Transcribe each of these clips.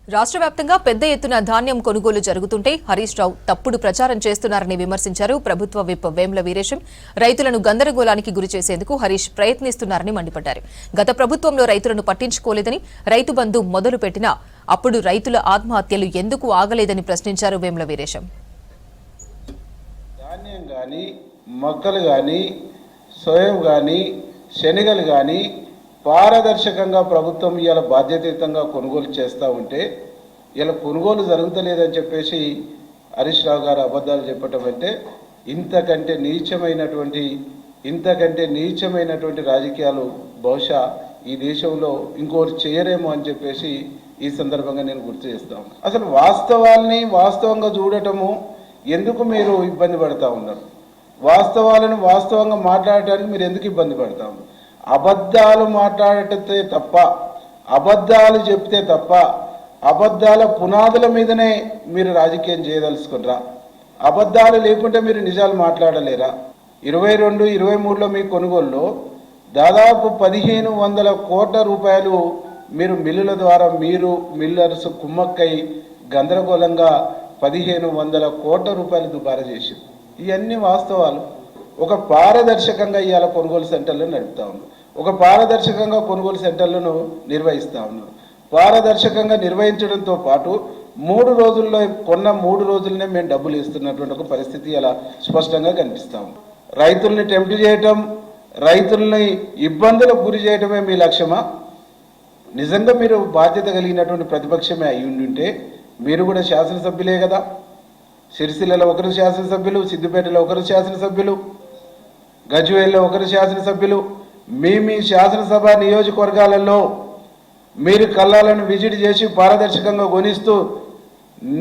రాష్ట్ర వ్యాప్తంగా పెద్ద ఎత్తున ధాన్యం కొనుగోలు జరుగుతుంటే హరీష్ రావు తప్పుడు ప్రచారం చేస్తున్నారని విమర్శించారు. ప్రభుత్వ విప్ వేముల వీరేశం రైతులను గందరగోళానికి గురిచేసేందుకు హరీష్ ప్రయత్నిస్తున్నారని మండిపడ్డారు. గత ప్రభుత్వంలో రైతులను పట్టించుకోలేదని, రైతు బంధు మొదలుపెట్టినా అప్పుడు రైతుల ఆత్మహత్యలు ఎందుకు ఆగలేదని ప్రశ్నించారు వేముల వీరేశం. ధాన్యం గాని, మొక్కలు గాని, సోయం గాని, శనగలు గాని పారదర్శకంగా ప్రభుత్వం ఇవాళ బాధ్యతాయుతంగా కొనుగోలు చేస్తూ ఉంటే ఇలా కొనుగోలు జరుగుతలేదని చెప్పేసి హరీష్ రావు గారు అబద్ధాలు చెప్పటం అంటే ఇంతకంటే నీచమైనటువంటి రాజకీయాలు బహుశా ఈ దేశంలో ఇంకోటి చేయరేమో అని చెప్పేసి ఈ సందర్భంగా నేను గుర్తు చేస్తాను. అసలు వాస్తవాల్ని వాస్తవంగా చూడటము ఎందుకు మీరు ఇబ్బంది పడతా ఉన్నారు? వాస్తవాలను వాస్తవంగా మాట్లాడటానికి మీరు ఎందుకు ఇబ్బంది పడతా ఉన్నారు? అబద్ధాలు మాట్లాడితే తప్ప, అబద్ధాలు చెప్తే తప్ప, అబద్ధాల పునాదుల మీదనే మీరు రాజకీయం చేయదలుచుకున్నారా? అబద్ధాలు లేకుంటే మీరు నిజాలు మాట్లాడలేరా? 22-23లో మీ కొనుగోలులో దాదాపు 1500 కోట్ల రూపాయలు మీరు మిల్లుల ద్వారా మిల్లర్స్ కుమ్మక్కై గందరగోళంగా 1500 కోట్ల రూపాయలు దుబారా చేశారు. ఇవన్నీ వాస్తవాలు. ఒక పారదర్శకంగా ఇవాళ కొనుగోలు సెంటర్లను నడుపుతా ఉన్నారు. ఒక పారదర్శకంగా కొనుగోలు సెంటర్లను నిర్వహిస్తూ ఉన్నారు. పారదర్శకంగా నిర్వహించడంతో పాటు 3 రోజుల్లో కొన్న 3 రోజులనే మేము డబ్బులు ఇస్తున్నటువంటి ఒక పరిస్థితి అలా స్పష్టంగా కనిపిస్తాము. రైతుల్ని టెంప్ట్ చేయటం, రైతుల్ని ఇబ్బందులకు గురి చేయటమే మీ లక్ష్యమా? నిజంగా మీరు బాధ్యత కలిగినటువంటి ప్రతిపక్షమే అయి ఉంటే మీరు కూడా శాసనసభ్యులే కదా. సిరిసిల్లలో ఒకరు శాసనసభ్యులు, సిద్దిపేటలో ఒకరు శాసనసభ్యులు, గజ్వేల్లో ఒకరు శాసనసభ్యులు. మీ శాసనసభ నియోజకవర్గాలలో మీరు కళ్ళాలను విజిట్ చేసి పారదర్శకంగా కొనిస్తూ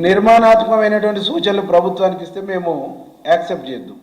నిర్మాణాత్మకమైనటువంటి సూచనలు ప్రభుత్వానికి ఇస్తే మేము యాక్సెప్ట్ చేద్దాం.